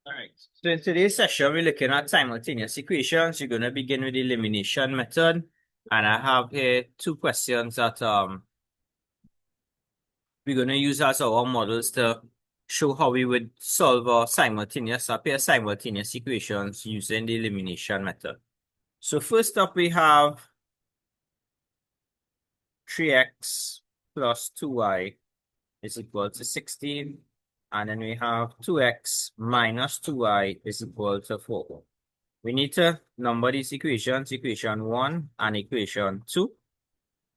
All right. So in today's session, we're looking at simultaneous equations. You're going to begin with the elimination method. And I have here two questions that we're going to use as our models to show how we would solve a pair of simultaneous equations using the elimination method. So first up, we have 3x plus 2y is equal to 16. And then we have 2x minus 2y is equal to 4. We need to number these equations, equation 1 and equation 2.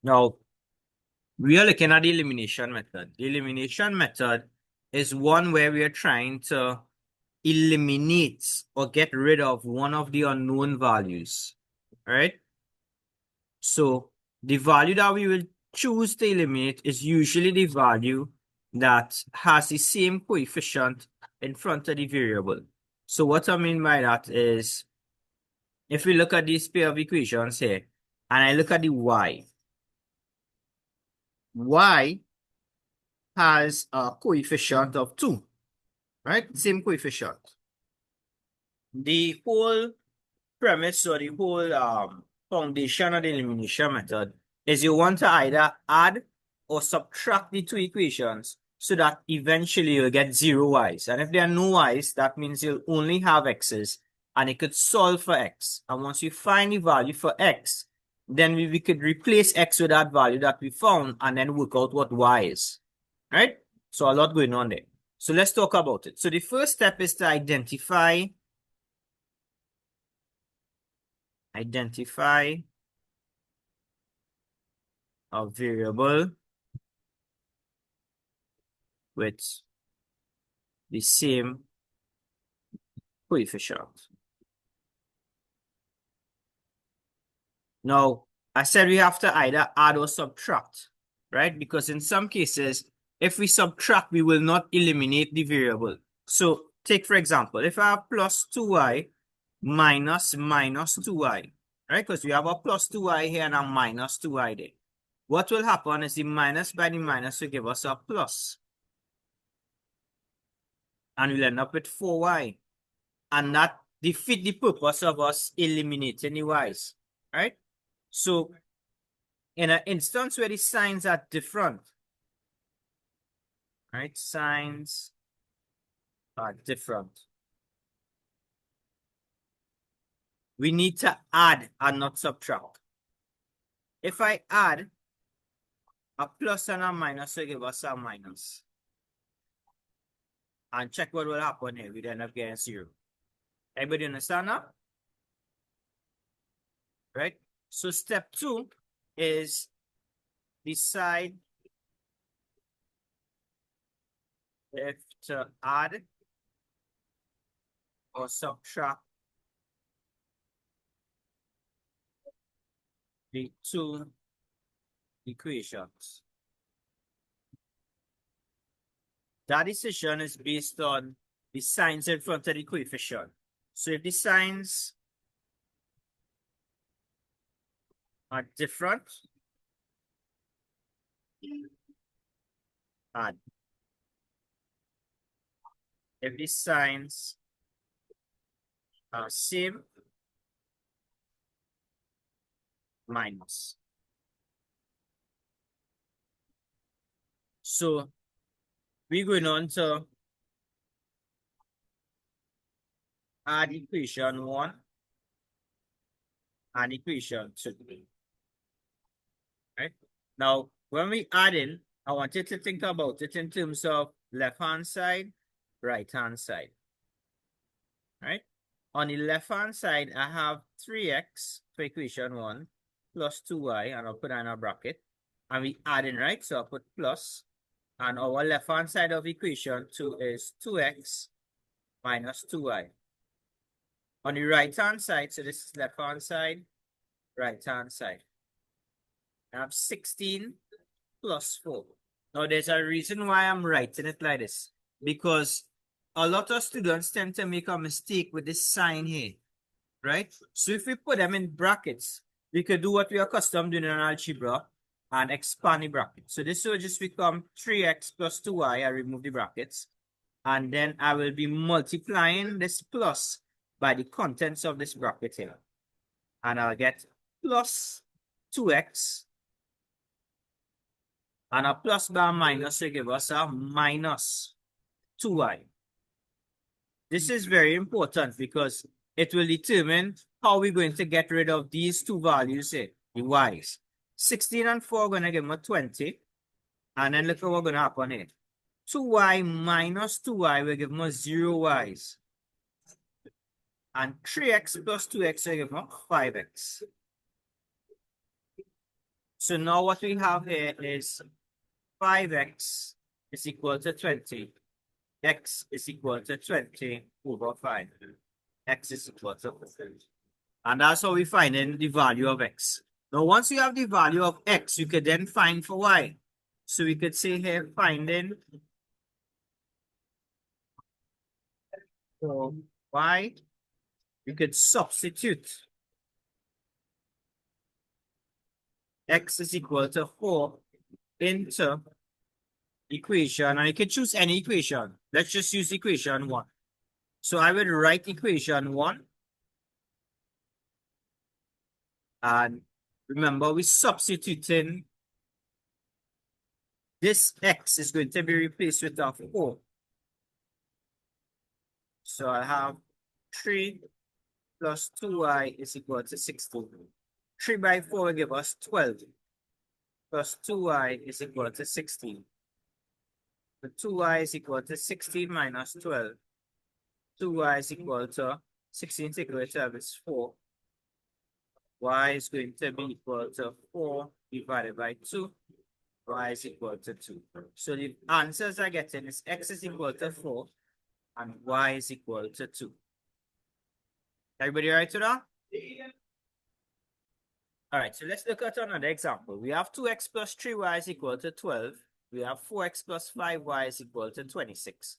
Now, we are looking at the elimination method. The elimination method is one where we are trying to eliminate or get rid of one of the unknown values. All right? So, the value that we will choose to eliminate is usually the value that has the same coefficient in front of the variable. So, what I mean by that is, if we look at this pair of equations here, and I look at the y has a coefficient of 2, right? Same coefficient. The whole premise or the whole foundation of the elimination method is you want to either add or subtract the two equations so that eventually you'll get 0 y's. And if there are no y's, that means you'll only have x's, and it could solve for x. And once you find the value for x, then we could replace x with that value that we found and then work out what y is. Right? So a lot going on there. So let's talk about it. So the first step is to identify a variable with the same coefficient. Now, I said we have to either add or subtract, right? Because in some cases, if we subtract, we will not eliminate the variable. So take, for example, if I have plus 2y minus 2y, right? Because we have a plus 2y here and a minus 2y there. What will happen is the minus by the minus will give us a plus. And we'll end up with 4y. And that defeats the purpose of us eliminating the y's, right? So in an instance where the signs are different, right? Signs are different. We need to add and not subtract. If I add, a plus and a minus will give us a minus. And check what will happen here. We end up getting 0. Everybody understand that? Right? So step 2 is decide if to add or subtract the two equations. That decision is based on the signs in front of the coefficient. So if the signs are different, add. If the signs are same, minus. So we're going on to add equation 1 and equation 2. Right? Now, when we add in, I want you to think about it in terms of left-hand side, right-hand side. Right? On the left-hand side, I have 3x for equation 1 plus 2y, and I'll put that in a bracket. And we add in, right? So I'll put plus. And our left-hand side of equation 2 is 2x minus 2y. On the right-hand side, so this is left-hand side, right-hand side. I have 16 plus 4. Now, there's a reason why I'm writing it like this. Because a lot of students tend to make a mistake with this sign here, right? So if we put them in brackets, we could do what we are accustomed doing in algebra and expand the bracket. So this will just become 3x plus 2y. I remove the brackets. And then I will be multiplying this plus by the contents of this bracket here. And I'll get plus 2x. And a plus by a minus will give us a minus 2y. This is very important because it will determine how we're going to get rid of these two values here, the y's. 16 and 4 are going to give me 20. And then look at what's going to happen here. 2y minus 2y will give me 0 y's. And 3x plus 2x will give me 5x. So now what we have here is 5x is equal to 20. X is equal to 20 over 5. X is equal to 4. And that's how we find in the value of x. Now, once you have the value of x, you could then find for y. So we could say here, finding so y, you could substitute x is equal to 4 into equation, and you can choose any equation. Let's just use equation 1. So I would write equation 1. And remember, we're substituting this x is going to be replaced with a 4. So I have 3 plus 2y is equal to 16. 3 by 4 will give us 12. Plus 2y is equal to 16. The 2y is equal to 16 minus 12. 2y is equal to 16 take away 12 is 4. Y is going to be equal to 4 divided by 2. Y is equal to 2. So the answers I'm getting is x is equal to 4 and y is equal to 2. Everybody right to that? All right, so let's look at another example. We have 2x plus 3y is equal to 12. We have 4x plus 5y is equal to 26.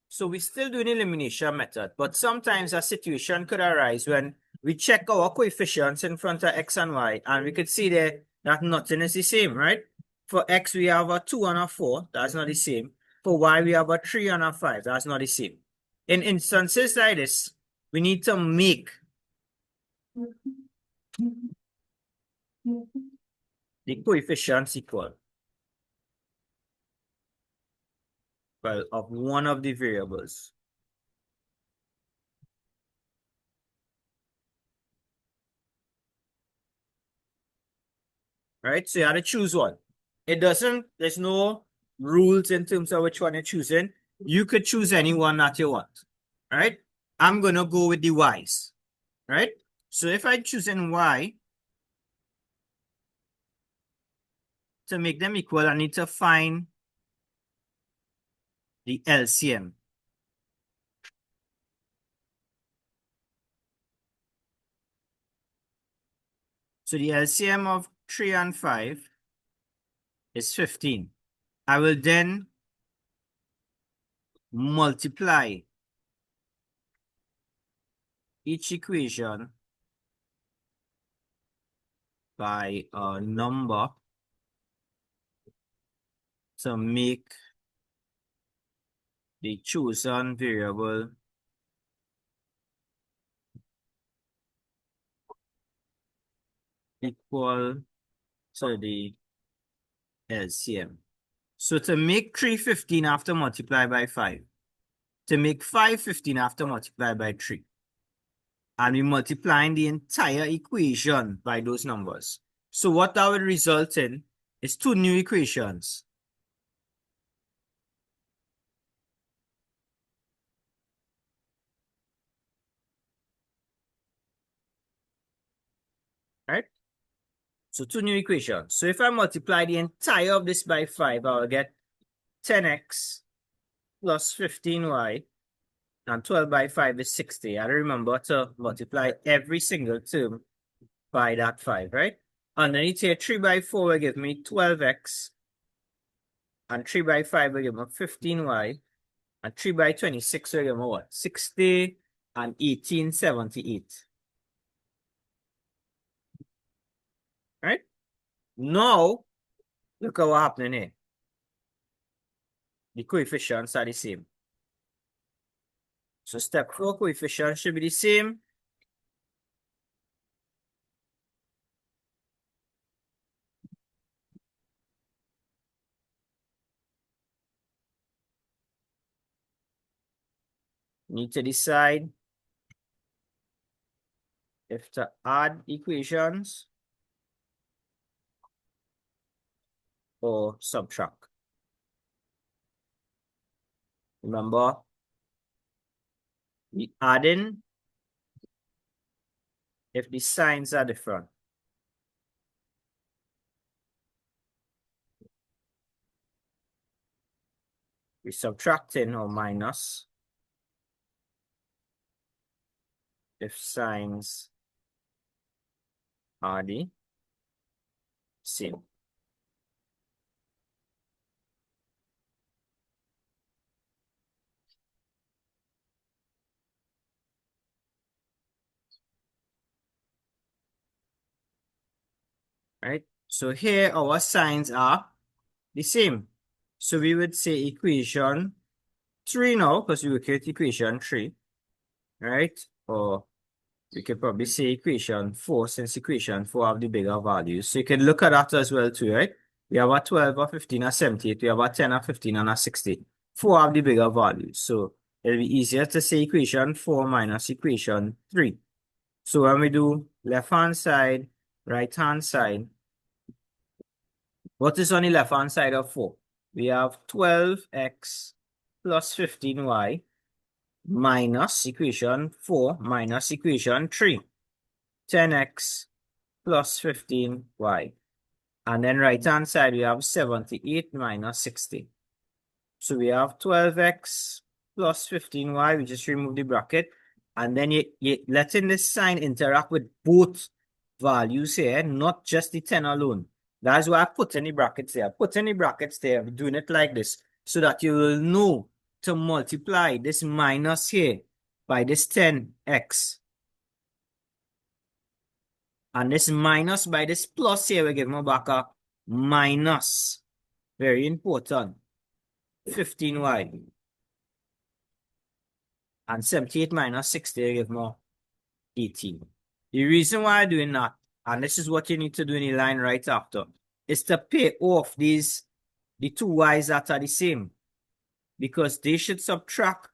So we're still doing elimination method, but sometimes a situation could arise when we check our coefficients in front of x and y, and we could see there that nothing is the same, right? For x, we have a 2 and a 4. That's not the same. For y, we have a 3 and a 5. That's not the same. In instances like this, we need to make the coefficients equal, well, of one of the variables. Right? So you have to choose one. There's no rules in terms of which one you're choosing. You could choose any one that you want. Right? I'm going to go with the y's. Right? So if I'm choosing y, to make them equal, I need to find the LCM. So the LCM of 3 and 5 is 15. I will then multiply each equation by a number to make the chosen variable equal to the LCM. So to make 315 after multiply by 5, to make 515 after multiply by 3, and we're multiplying the entire equation by those numbers. So what that would result in is 2 new equations. Right? So 2 new equations. So if I multiply the entire of this by 5, I will get 10x plus 15y, and 12 by 5 is 60. I remember to multiply every single term by that 5, right? Underneath here, 3 by 4 will give me 12x, and 3 by 5 will give me 15y, and 3 by 26 will give me what? 60 and 1878. Right? Now, look at what happening here. The coefficients are the same. So step 4 coefficient should be the same. Need to decide if to add equations or subtract. Remember, we add in if the signs are different. We subtracting or minus if signs are the same. Right? So here our signs are the same. So we would say equation 3 now, because we will create equation 3, right? Or we could probably say equation 4, since equation 4 have the bigger values. So you can look at that as well too, right? We have a 12, a 15, a 78. We have a 10, a 15, and a 60. 4 have the bigger values. So it'll be easier to say equation 4 minus equation 3. So when we do left-hand side, right-hand side, what is on the left-hand side of 4? We have 12x plus 15y minus equation 4 minus equation 3. 10x plus 15y. And then right-hand side, we have 78 minus 60. So we have 12x plus 15y. We just remove the bracket. And then you're letting this sign interact with both values here, not just the 10 alone. That's why I put any brackets there. Put any brackets there. I'm doing it like this so that you will know to multiply this minus here by this 10x. And this minus by this plus here, we give me back a minus. Very important. 15y. And 78 minus 60, we give me 18. The reason why I'm doing that, and this is what you need to do in the line right after, is to pay off the two y's that are the same. Because they should subtract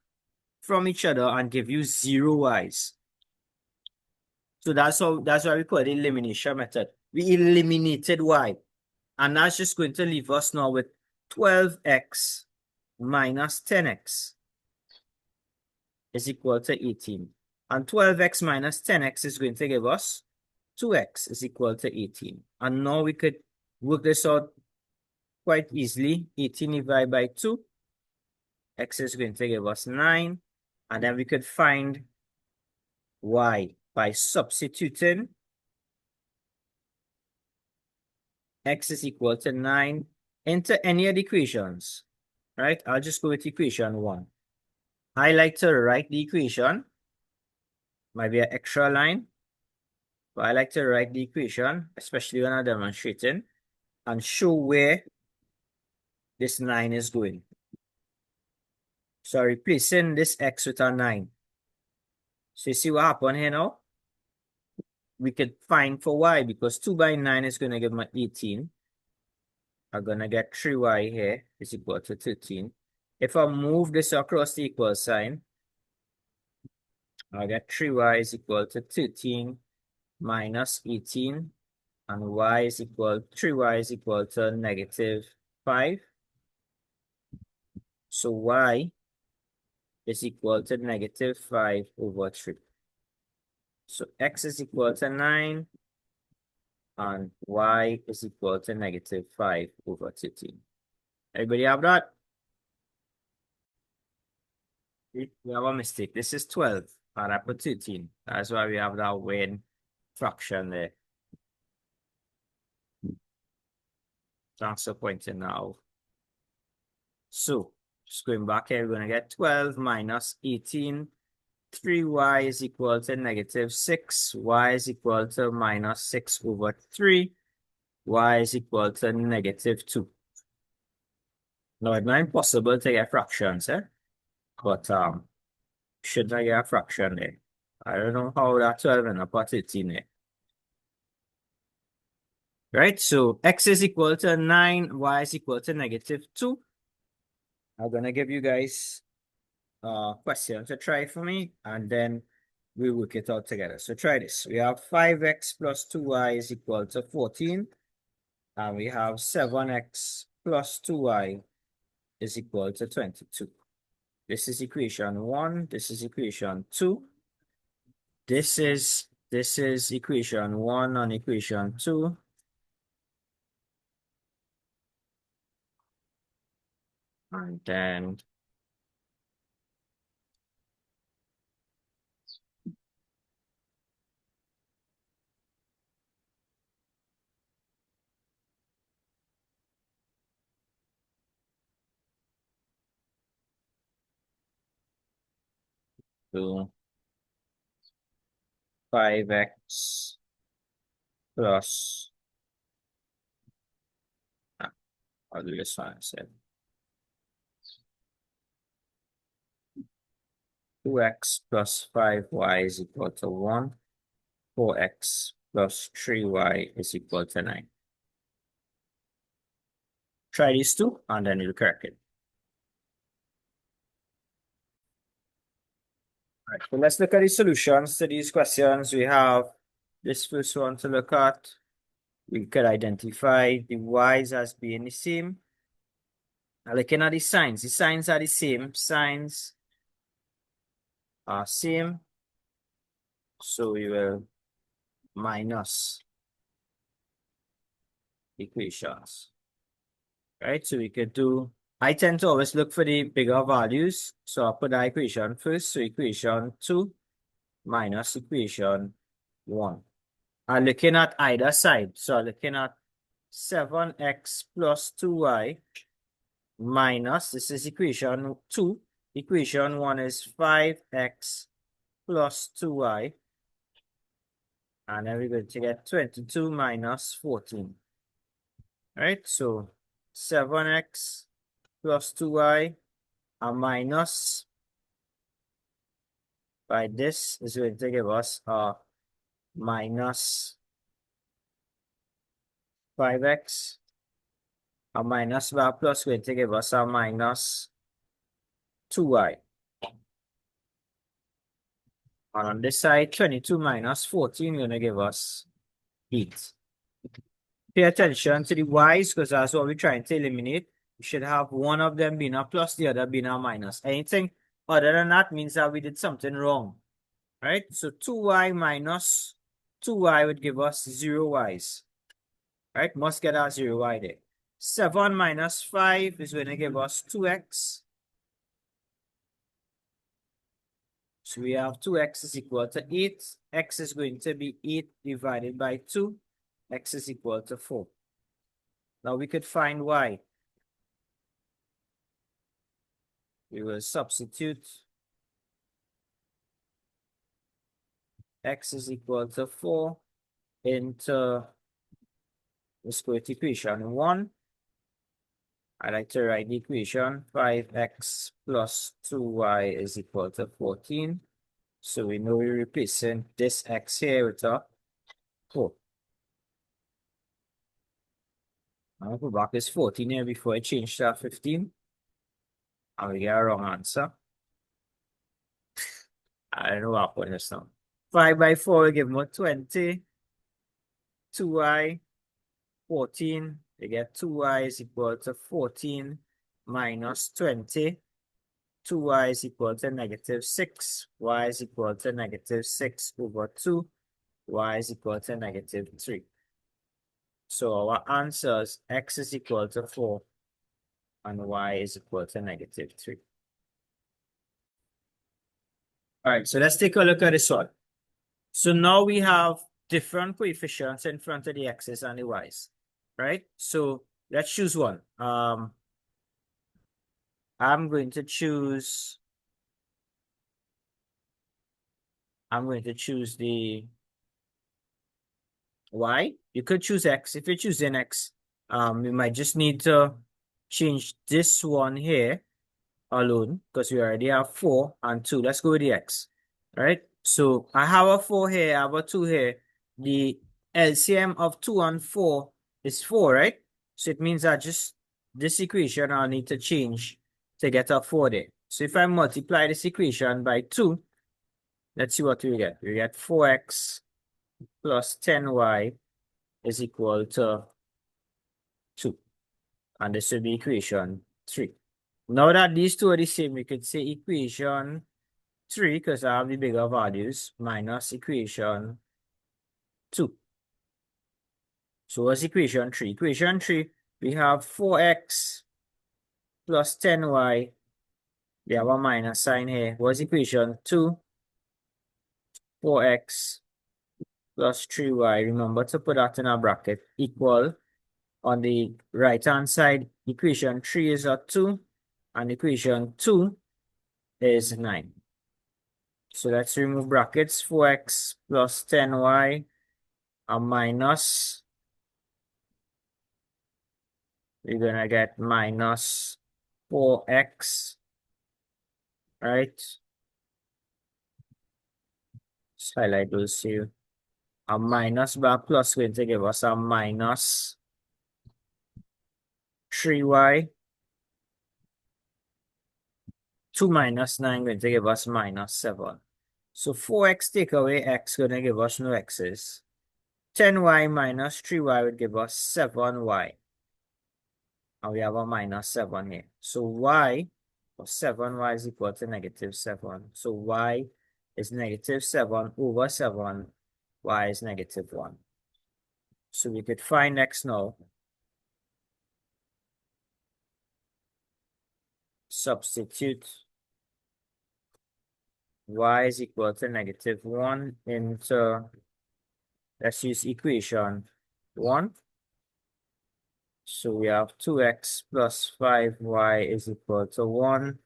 from each other and give you 0 y's. So that's why we call it the elimination method. We eliminated y. And that's just going to leave us now with 12x minus 10x is equal to 18. And 12x minus 10x is going to give us 2x is equal to 18. And now we could work this out quite easily. 18 divided by 2. X is going to give us 9. And then we could find y by substituting x is equal to 9 into any of the equations, right? I'll just go with equation 1. I like to write the equation. Might be an extra line, but I like to write the equation, especially when I'm demonstrating, and show where this 9 is going. So replacing this x with a 9. So you see what happened here now? We could find for y, because 2 by 9 is going to give me 18. I'm going to get 3y here is equal to 13. If I move this across the equal sign, I'll get 3y is equal to 13 minus 18. And y is equal, 3y is equal to negative 5. So y is equal to negative 5 over 3. So x is equal to 9. And y is equal to negative 5 over 13. Everybody have that? We have a mistake. This is 12, and I put 13. That's why we have that weird fraction there. Thanks for pointing now. So, just going back here, we're going to get 12 minus 18. 3y is equal to negative 6. Y is equal to minus 6 over 3. Y is equal to negative 2. Now, it's not impossible to get fractions, but should I get a fraction there? I don't know how that 12 and a part 18 there. Right, so x is equal to 9, y is equal to -2. I'm gonna give you guys a question to try for me, and then we work it out together. So try this. We have 5x plus 2y is equal to 14, and we have 7x plus 2y is equal to 22. This is equation 1. This is equation 2. This is equation 1 and equation 2. And then to 5x plus, I'll do this one instead. 2x plus 5y is equal to 1. 4x plus 3y is equal to 9. Try these two, and then you'll correct it. All right, so let's look at the solutions to these questions. We have this first one to look at. We could identify the y's as being the same. Now looking at the signs are the same. Signs are same. So we will minus equations. Right? So we could do, I tend to always look for the bigger values. So I'll put the equation first. So equation 2 minus equation 1. I'm looking at either side. So I'm looking at 7x plus 2y minus, this is equation 2. Equation 1 is 5x plus 2y. And then we're going to get 22 minus 14. Right? So 7x plus 2y and minus by this is going to give us minus 5x. A minus by plus going to give us a minus 2y. And on this side, 22 minus 14 going to give us 8. Pay attention to the y's because that's what we're trying to eliminate. We should have one of them being a plus, the other being a minus. Anything other than that means that we did something wrong. Right? So 2y minus 2y would give us 0 y's. Right? Must get our 0 y there. 7 minus 5 is going to give us 2x. So we have 2x is equal to 8. X is going to be 8 divided by 2. X is equal to 4. Now we could find y. We will substitute x is equal to 4 into the square equation 1. I like to write the equation 5x plus 2y is equal to 14. So we know we're replacing this x here with a 4. I'll put back this 14 here before I change to 15. And we get a wrong answer. I don't know what happened this now. 5 by 4 will give me 20. 2y, 14. We get 2y is equal to 14 minus 20. 2y is equal to -6. Y is equal to -6 over 2. Y is equal to -3. So our answers, x is equal to 4 and y is equal to -3. All right, so let's take a look at this one. So now we have different coefficients in front of the x's and the y's, right? So let's choose one. I'm going to choose the y. You could choose x. If you're choosing x, you might just need to change this one here alone because we already have 4 and 2. Let's go with the x. All right. So I have a 4 here, I have a 2 here. The LCM of 2 and 4 is 4, right? So it means that just this equation I need to change to get a 4 there. So if I multiply this equation by 2, let's see what we get. We get 4x plus 10y is equal to 2. And this will be equation 3. Now that these two are the same, we could say equation 3, because I have the bigger values, minus equation 2. So what's equation 3? Equation 3, we have 4x plus 10y. We have a minus sign here. What's equation 2? 4x plus 3y. Remember to put that in a bracket. Equal. On the right-hand side, equation 3 is a 2, and equation 2 is 9. So let's remove brackets. 4x plus 10y, a minus. We're going to get minus 4x, right? Let's highlight those here. A minus by plus going to give us a minus 3y. 2 minus 9 going to give us minus 7. So 4x take away x going to give us no x's. 10y minus 3y would give us 7y. And we have a minus 7 here. So y, or 7y is equal to negative 7. So y is negative 7 over 7. Y is negative 1. So we could find x now. Substitute y is equal to negative 1 into, let's use equation 1. So we have 2x plus 5y is equal to 1.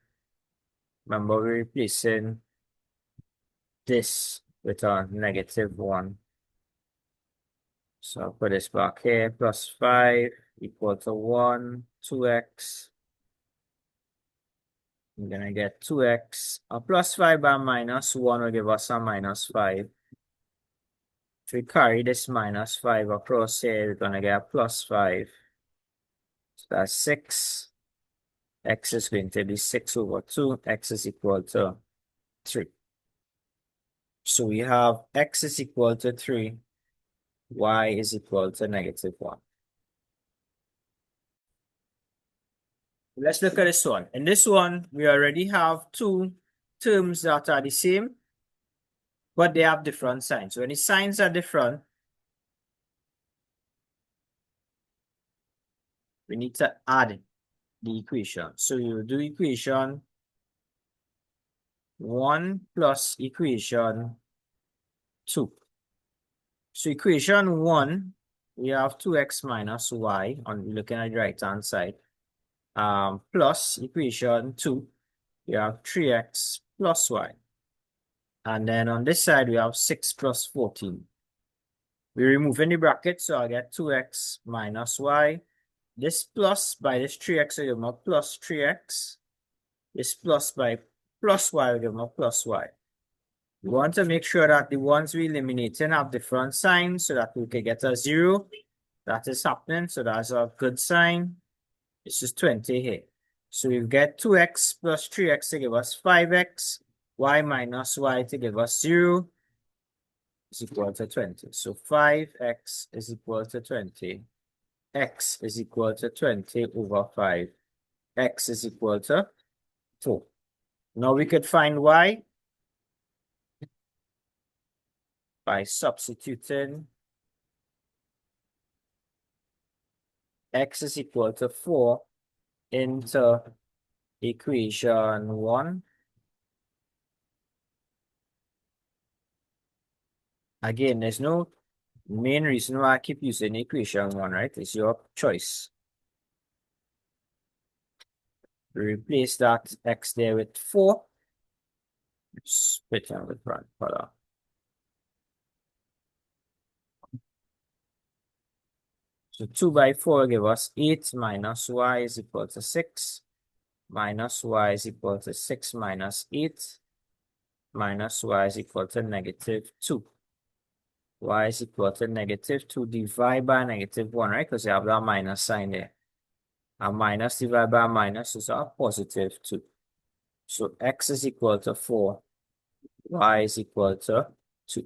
Remember, we're replacing this with a negative 1. So I'll put this back here. Plus 5 equal to 1. 2x. I'm going to get 2x. A plus 5 by minus 1 will give us a minus 5. If we carry this minus 5 across here, we're going to get a plus 5. So that's 6. X is going to be 6 over 2. X is equal to 3. So we have x is equal to 3. Y is equal to negative 1. Let's look at this one. In this one, we already have two terms that are the same, but they have different signs. When the signs are different, we need to add the equation. So you will do equation 1 plus equation 2. So equation 1, we have 2x minus y, on looking at the right-hand side, plus equation 2, we have 3x plus y. And then on this side, we have 6 plus 14. We remove any bracket, so I get 2x minus y. This plus by this 3x will give me plus 3x. This plus by plus y will give me plus y. We want to make sure that the ones we eliminating have different signs so that we can get a 0. That is happening, so that's a good sign. This is 20 here. So we get 2x plus 3x to give us 5x. Y minus y to give us 0 is equal to 20. So 5x is equal to 20. X is equal to 20 over 5. X is equal to 4. Now we could find y by substituting x is equal to 4 into equation 1. Again, there's no main reason why I keep using equation 1, right? It's your choice. We replace that x there with 4. Split on the front color. So 2 by 4 give us 8 minus y is equal to 6. minus y is equal to 6 minus 8 minus y is equal to negative 2. Y is equal to negative 2 divided by negative 1, right? Because you have that minus sign there. A minus divided by a minus is a positive 2. So x is equal to 4. Y is equal to 2.